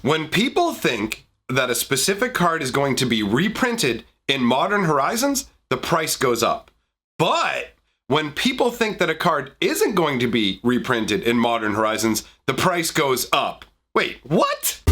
When people think that a specific card is going to be reprinted in Modern Horizons, the price goes up. But when people think that a card isn't going to be reprinted in Modern Horizons, the price goes up. Wait, what?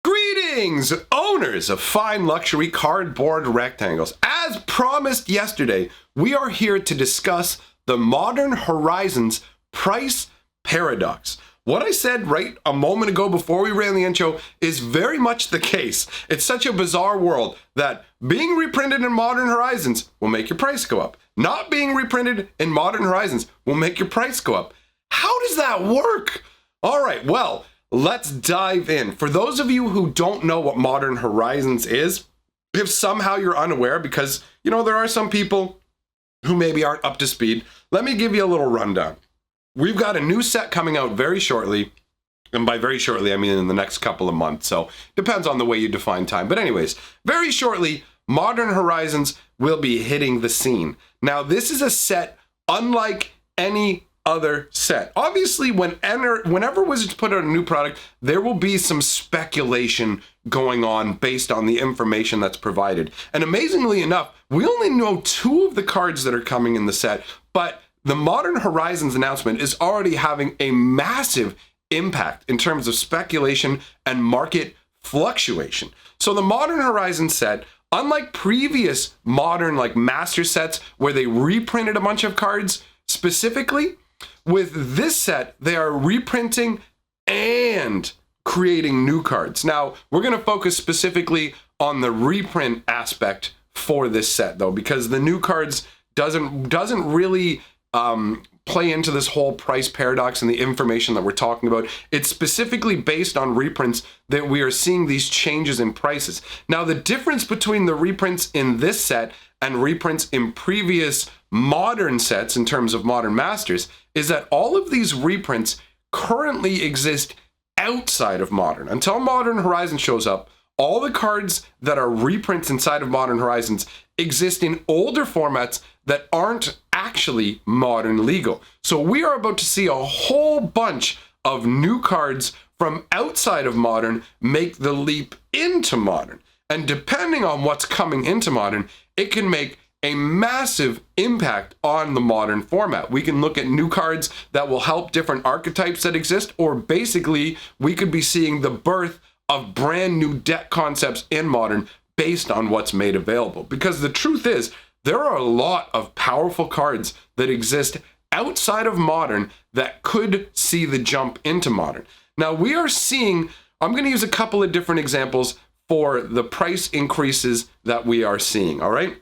Greetings, owners of fine luxury cardboard rectangles. As promised yesterday, we are here to discuss the Modern Horizons price paradox. What I said right a moment ago before we ran the intro is very much the case. It's such a bizarre world that being reprinted in Modern Horizons will make your price go up. Not being reprinted in Modern Horizons will make your price go up. How does that work? All right, well, let's dive in. For those of you who don't know what Modern Horizons is, if somehow you're unaware, because, you know, there are some people who maybe aren't up to speed, let me give you a little rundown. We've got a new set coming out very shortly, and by very shortly, I mean in the next couple of months, so depends on the way you define time. But anyways, very shortly, Modern Horizons will be hitting the scene. Now, this is a set unlike any other set. Obviously, whenever Wizards put out a new product, there will be some speculation going on based on the information that's provided. And amazingly enough, we only know 2 of the cards that are coming in the set, but the Modern Horizons announcement is already having a massive impact in terms of speculation and market fluctuation. So the Modern Horizons set, unlike previous modern like master sets where they reprinted a bunch of cards, specifically with this set, they are reprinting and creating new cards. Now, we're going to focus specifically on the reprint aspect for this set though, because the new cards doesn't really play into this whole price paradox and the information that we're talking about. It's specifically based on reprints that we are seeing these changes in prices. Now, the difference between the reprints in this set and reprints in previous modern sets in terms of Modern Masters is that all of these reprints currently exist outside of Modern. Until Modern Horizons shows up, all the cards that are reprints inside of Modern Horizons exist in older formats that aren't actually Modern legal. So we are about to see a whole bunch of new cards from outside of Modern make the leap into Modern. And depending on what's coming into Modern, it can make a massive impact on the Modern format. We can look at new cards that will help different archetypes that exist, or basically we could be seeing the birth of brand new deck concepts in Modern based on what's made available. Because the truth is, there are a lot of powerful cards that exist outside of Modern that could see the jump into Modern. Now we are seeing, I'm going to use a couple of different examples for the price increases that we are seeing, all right?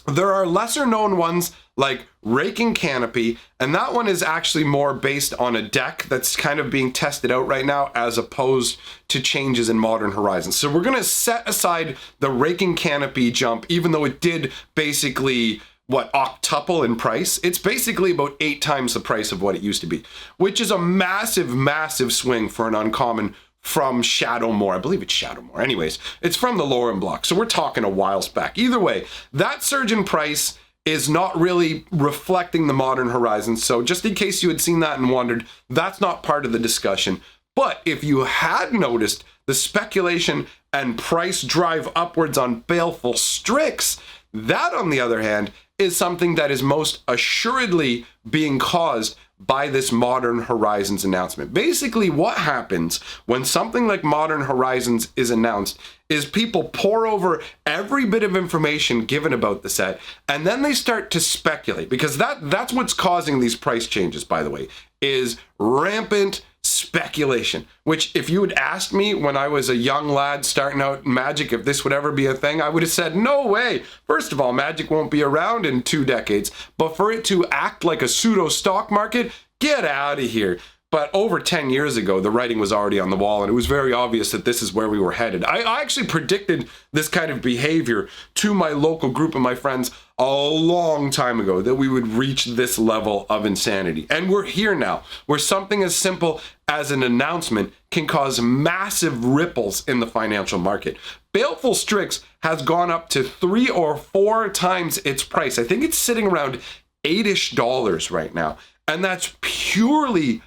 There are lesser known ones like Raking Canopy, and that one is actually more based on a deck that's kind of being tested out right now as opposed to changes in Modern Horizons. So we're going to set aside the Raking Canopy jump, even though it did basically, octuple in price. It's basically about 8 times the price of what it used to be, which is a massive, massive swing for an uncommon from Shadowmoor. I believe it's Shadowmoor. Anyways, it's from the Lauren block, so we're talking a while back. Either way, that surge in price is not really reflecting the Modern Horizons. So just in case you had seen that and wondered, that's not part of the discussion. But if you had noticed the speculation and price drive upwards on Baleful Strix, that on the other hand is something that is most assuredly being caused by this Modern Horizons announcement. Basically, what happens when something like Modern Horizons is announced is people pour over every bit of information given about the set, and then they start to speculate, because that's what's causing these price changes, by the way, is rampant speculation. Which, if you had asked me when I was a young lad starting out in Magic if this would ever be a thing, I would have said, no way. First of all, Magic won't be around in 2 decades, but for it to act like a pseudo stock market, get out of here. But over 10 years ago, the writing was already on the wall, and it was very obvious that this is where we were headed. I actually predicted this kind of behavior to my local group of my friends a long time ago, that we would reach this level of insanity. And we're here now, where something as simple as an announcement can cause massive ripples in the financial market. Baleful Strix has gone up to 3 or 4 times its price. I think it's sitting around $8-ish right now. And that's purely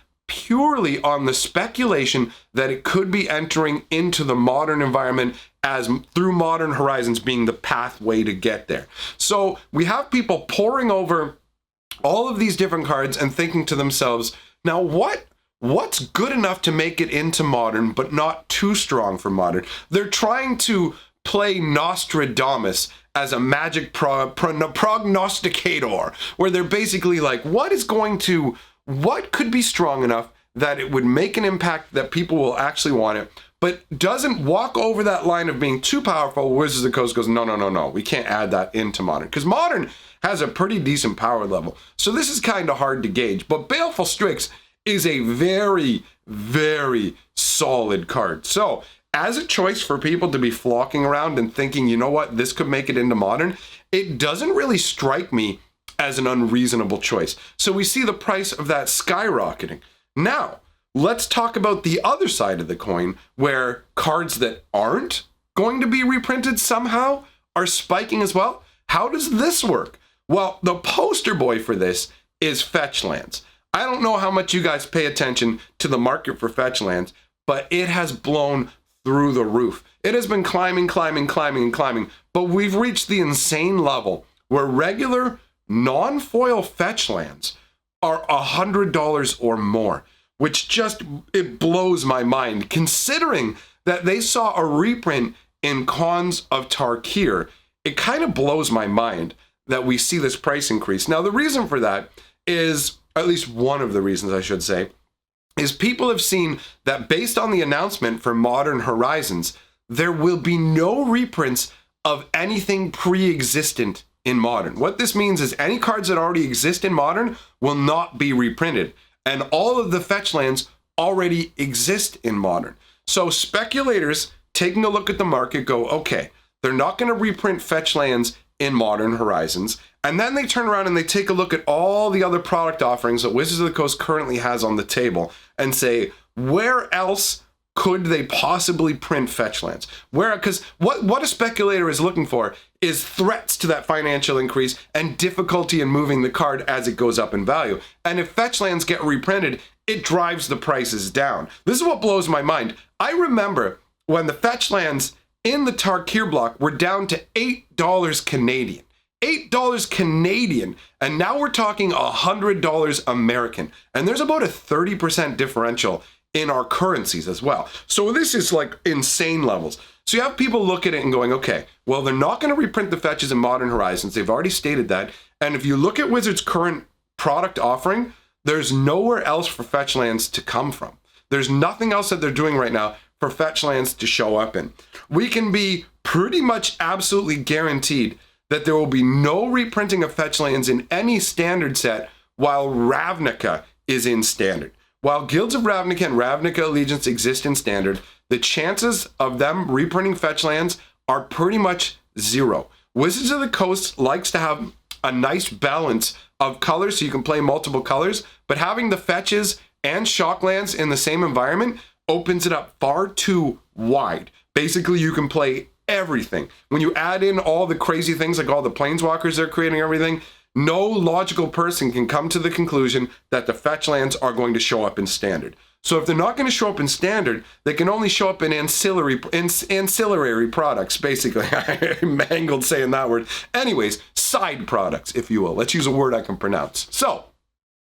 on the speculation that it could be entering into the modern environment as through Modern Horizons being the pathway to get there. So we have people poring over all of these different cards and thinking to themselves, now what's good enough to make it into Modern but not too strong for Modern? They're trying to play Nostradamus as a magic prognosticator, where they're basically like, what could be strong enough that it would make an impact that people will actually want it, but doesn't walk over that line of being too powerful. Wizards of the Coast goes, no, we can't add that into Modern, because Modern has a pretty decent power level. So this is kind of hard to gauge, but Baleful Strix is a very, very solid card. So as a choice for people to be flocking around and thinking, you know what, this could make it into Modern, it doesn't really strike me as an unreasonable choice. So we see the price of that skyrocketing. Now, let's talk about the other side of the coin, where cards that aren't going to be reprinted somehow are spiking as well. How does this work? Well, the poster boy for this is Fetchlands. I don't know how much you guys pay attention to the market for Fetchlands, but it has blown through the roof. It has been climbing, but we've reached the insane level where regular non-foil Fetchlands are $100 or more, which just, it blows my mind, considering that they saw a reprint in Khans of Tarkir. It kind of blows my mind that we see this price increase. Now, the reason for that is, at least one of the reasons I should say, is people have seen that based on the announcement for Modern Horizons, there will be no reprints of anything pre-existent in Modern. What this means is any cards that already exist in Modern will not be reprinted, and all of the Fetchlands already exist in Modern. So speculators taking a look at the market go, okay, they're not going to reprint Fetchlands in Modern Horizons, and then they turn around and they take a look at all the other product offerings that Wizards of the Coast currently has on the table and say, where else could they possibly print Fetchlands? Because what a speculator is looking for is threats to that financial increase and difficulty in moving the card as it goes up in value. And if Fetchlands get reprinted, it drives the prices down. This is what blows my mind. I remember when the Fetchlands in the Tarkir block were down to $8 Canadian. $8 Canadian, and now we're talking $100 American. And there's about a 30% differential in our currencies as well. So this is like insane levels. So you have people look at it and going, okay, well, they're not going to reprint the fetches in Modern Horizons. They've already stated that. And if you look at Wizards' current product offering, there's nowhere else for Fetchlands to come from. There's nothing else that they're doing right now for Fetchlands to show up in. We can be pretty much absolutely guaranteed that there will be no reprinting of Fetchlands in any standard set while Ravnica is in standard. While Guilds of Ravnica and Ravnica Allegiance exist in standard, the chances of them reprinting Fetchlands are pretty much zero. Wizards of the Coast likes to have a nice balance of colors so you can play multiple colors, but having the fetches and shocklands in the same environment opens it up far too wide. Basically, you can play everything. When you add in all the crazy things like all the planeswalkers they're creating, everything, no logical person can come to the conclusion that the Fetchlands are going to show up in standard. So if they're not going to show up in standard, they can only show up in ancillary products, basically. I mangled saying that word. Anyways, side products, if you will. Let's use a word I can pronounce. So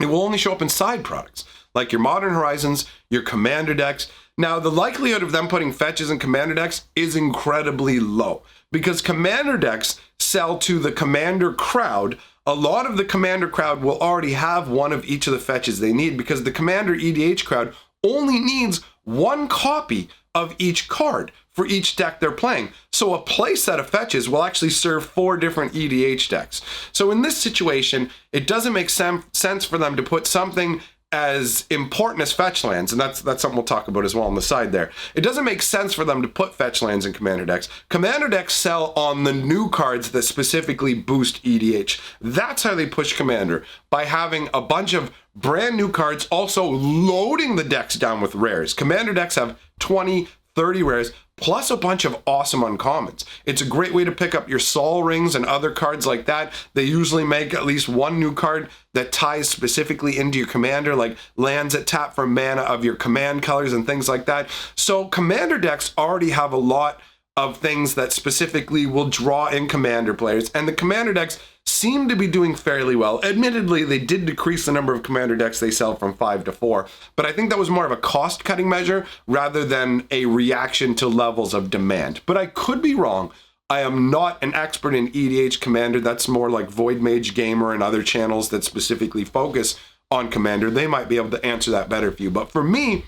it will only show up in side products, like your Modern Horizons, your Commander decks. Now, the likelihood of them putting fetches in Commander decks is incredibly low, because Commander decks sell to the Commander crowd. A lot of the Commander crowd will already have one of each of the fetches they need, because the Commander EDH crowd only needs one copy of each card for each deck they're playing. So a play set of fetches will actually serve 4 different EDH decks. So in this situation, it doesn't make sense for them to put something as important as Fetchlands, and that's something we'll talk about as well on the side there. It doesn't make sense for them to put Fetchlands in Commander decks. Commander decks sell on the new cards that specifically boost EDH. That's how they push Commander, by having a bunch of brand new cards, also loading the decks down with rares. Commander decks have 20, 30 rares, plus a bunch of awesome uncommons. It's a great way to pick up your Sol rings and other cards like that. They usually make at least one new card that ties specifically into your commander, like lands that tap for mana of your command colors and things like that. So commander decks already have a lot of things that specifically will draw in commander players, and the commander decks seem to be doing fairly well. Admittedly, they did decrease the number of commander decks they sell from 5 to 4, but I think that was more of a cost-cutting measure rather than a reaction to levels of demand. But I could be wrong. I am not an expert in EDH Commander. That's more like Void Mage Gamer and other channels that specifically focus on Commander. They might be able to answer that better for you. But for me,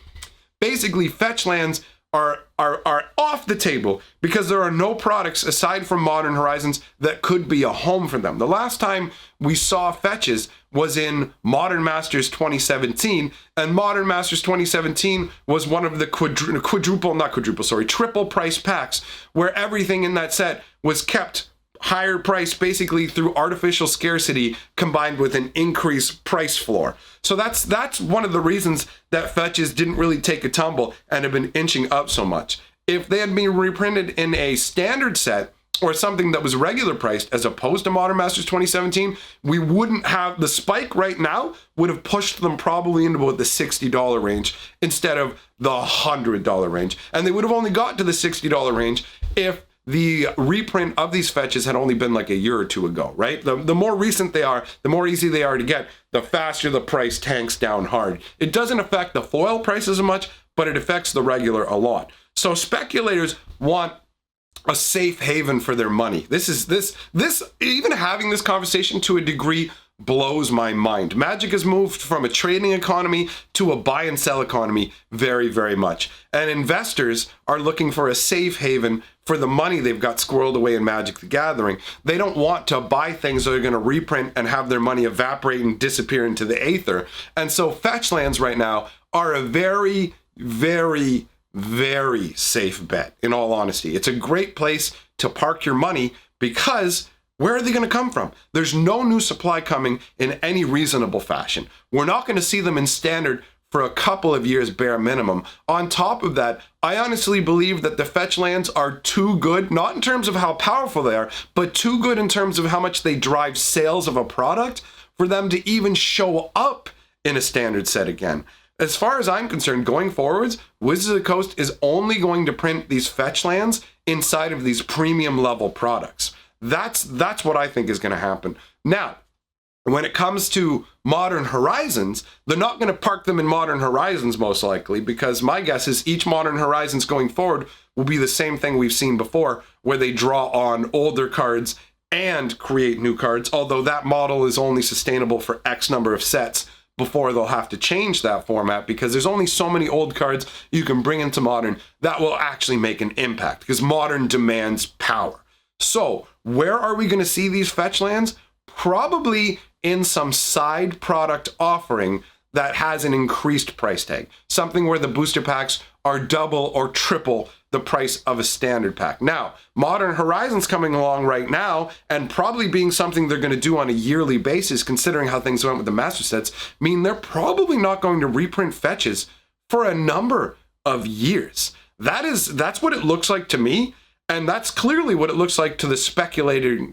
basically, fetch lands are off the table because there are no products aside from Modern Horizons that could be a home for them. The last time we saw fetches was in Modern Masters 2017, and Modern Masters 2017 was one of the triple price packs where everything in that set was kept higher price basically through artificial scarcity combined with an increased price floor. So that's one of the reasons that fetches didn't really take a tumble and have been inching up so much. If they had been reprinted in a standard set or something that was regular priced as opposed to Modern Masters 2017, we wouldn't have the spike right now would have pushed them probably into about the $60 range instead of the $100 range. And they would have only got to the $60 range if the reprint of these fetches had only been like a year or two ago, right? The more recent they are, the more easy they are to get, the faster the price tanks down hard. It doesn't affect the foil prices as much, but it affects the regular a lot. So speculators want a safe haven for their money. This even having this conversation to a degree blows my mind. Magic has moved from a trading economy to a buy and sell economy very, very much. And investors are looking for a safe haven for the money they've got squirreled away in Magic the Gathering. They don't want to buy things that are going to reprint and have their money evaporate and disappear into the aether. And so fetch lands right now are a very, very, very safe bet, in all honesty. It's a great place to park your money because where are they going to come from? There's no new supply coming in any reasonable fashion. We're not going to see them in standard for a couple of years bare minimum. On top of that, I honestly believe that the fetch lands are too good, not in terms of how powerful they are, but too good in terms of how much they drive sales of a product for them to even show up in a standard set again. As far as I'm concerned, going forwards, Wizards of the Coast is only going to print these fetch lands inside of these premium level products. That's what I think is going to happen. Now, when it comes to Modern Horizons, they're not going to park them in Modern Horizons most likely, because my guess is each Modern Horizons going forward will be the same thing we've seen before, where they draw on older cards and create new cards, although that model is only sustainable for X number of sets before they'll have to change that format, because there's only so many old cards you can bring into Modern that will actually make an impact, because Modern demands power. So where are we going to see these fetch lands? Probably in some side product offering that has an increased price tag. Something where the booster packs are double or triple the price of a standard pack. Now, Modern Horizons coming along right now, and probably being something they're going to do on a yearly basis, considering how things went with the master sets, mean they're probably not going to reprint fetches for a number of years. That's what it looks like to me. And that's clearly what it looks like to the speculator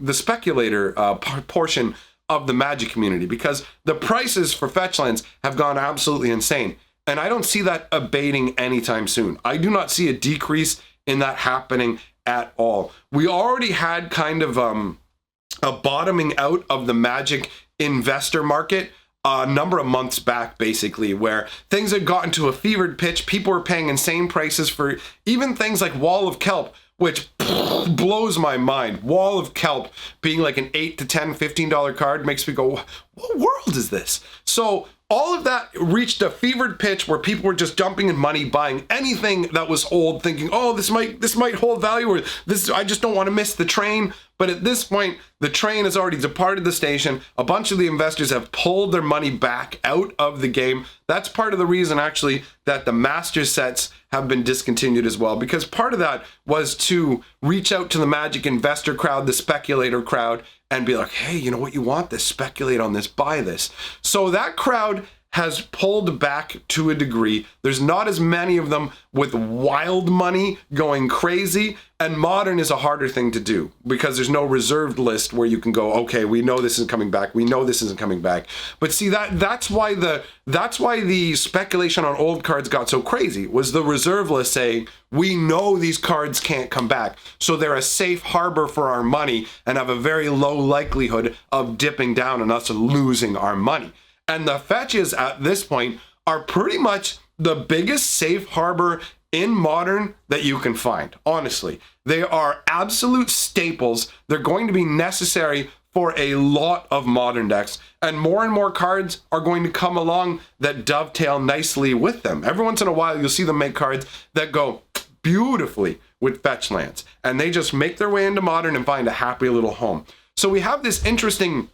portion of the Magic community, because the prices for fetch lands have gone absolutely insane. And I don't see that abating anytime soon. I do not see a decrease in that happening at all. We already had kind of a bottoming out of the Magic investor market a number of months back, basically, where things had gotten to a fevered pitch. People were paying insane prices for even things like Wall of Kelp, which blows my mind. Wall of Kelp being like an $8 to $10, $15 card makes me go, what world is this? So all of that reached a fevered pitch where people were just dumping in money, buying anything that was old, thinking, oh, this might hold value, or this, I just don't want to miss the train. But at this point, the train has already departed the station. A bunch of the investors have pulled their money back out of the game. That's part of the reason, actually, that the master sets have been discontinued as well, because part of that was to reach out to the Magic investor crowd, the speculator crowd, and be like, hey, you know what, you want this, speculate on this, buy this. So that crowd has pulled back to a degree. There's not as many of them with wild money going crazy, and modern is a harder thing to do because there's no reserved list where you can go, okay, we know this isn't coming back, we know this isn't coming back. But see, that's why the speculation on old cards got so crazy, was the reserve list saying, we know these cards can't come back, so they're a safe harbor for our money and have a very low likelihood of dipping down and us losing our money. And the fetches at this point are pretty much the biggest safe harbor in modern that you can find, honestly. They are absolute staples. They're going to be necessary for a lot of modern decks, and more cards are going to come along that dovetail nicely with them. Every once in a while, you'll see them make cards that go beautifully with Fetchlands, and they just make their way into modern and find a happy little home. So we have this interesting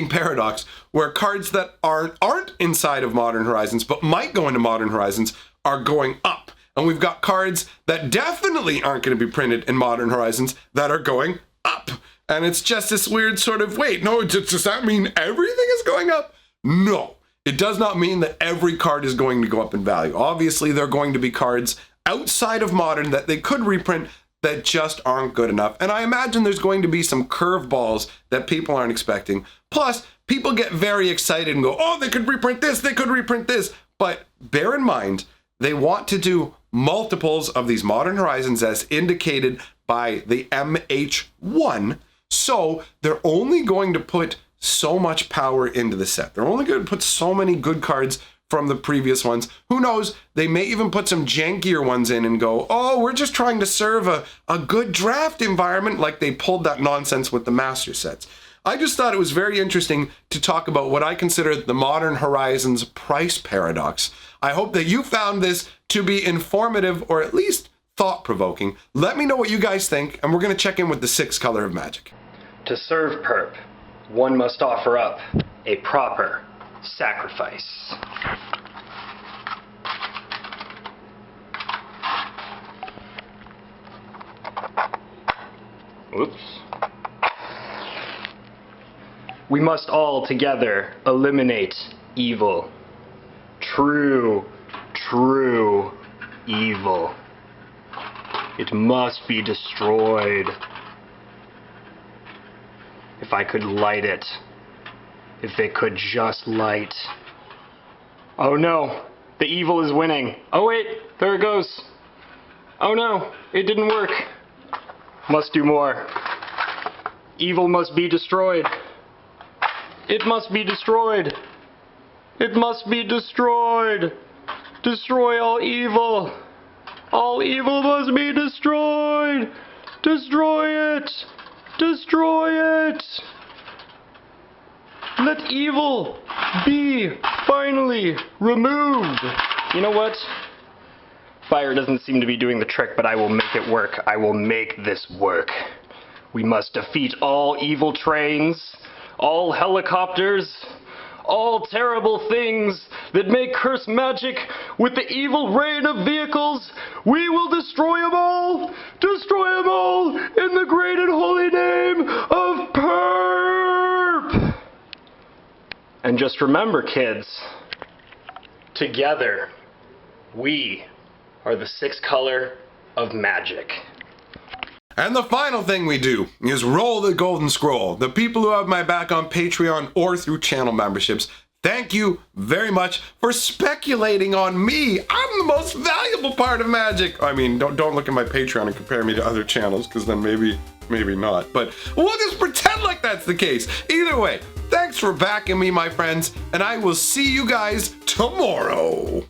paradox where cards that aren't inside of Modern Horizons but might go into Modern Horizons are going up. And we've got cards that definitely aren't going to be printed in Modern Horizons that are going up. And it's just this weird sort of, wait, no, does that mean everything is going up? No, it does not mean that every card is going to go up in value. Obviously, there are going to be cards outside of Modern that they could reprint that just aren't good enough. And I imagine there's going to be some curveballs that people aren't expecting. Plus, people get very excited and go, oh, they could reprint this, they could reprint this. But bear in mind, they want to do multiples of these Modern Horizons as indicated by the MH1. So they're only going to put so much power into the set. They're only going to put so many good cards from the previous ones. Who knows, they may even put some jankier ones in and go, oh, we're just trying to serve a good draft environment, like they pulled that nonsense with the master sets. I just thought it was very interesting to talk about what I consider the Modern Horizons price paradox. I hope that you found this to be informative or at least thought-provoking. Let me know what you guys think, and we're going to check in with the 6th color of magic. To serve perp, one must offer up a proper sacrifice. Oops. We must all together eliminate evil. True evil. It must be destroyed. If I could light it. If it could just light. Oh no, the evil is winning. Oh wait, there it goes. Oh no, it didn't work. Must do more. Evil must be destroyed. It must be destroyed. It must be destroyed. Destroy all evil. All evil must be destroyed. Destroy it. Destroy it. Let evil be finally removed. You know what? Fire doesn't seem to be doing the trick, but I will make it work. I will make this work. We must defeat all evil trains, all helicopters, all terrible things that make cursed magic with the evil rain of vehicles. We will destroy them all in the great and holy name of perp. And just remember, kids, together, we are the 6th color of magic. And the final thing we do is roll the golden scroll. The people who have my back on Patreon or through channel memberships, thank you very much for speculating on me. I'm the most valuable part of magic. I mean, don't look at my Patreon and compare me to other channels, because then maybe not. But we'll just pretend like that's the case. Either way, thanks for backing me, my friends, and I will see you guys tomorrow.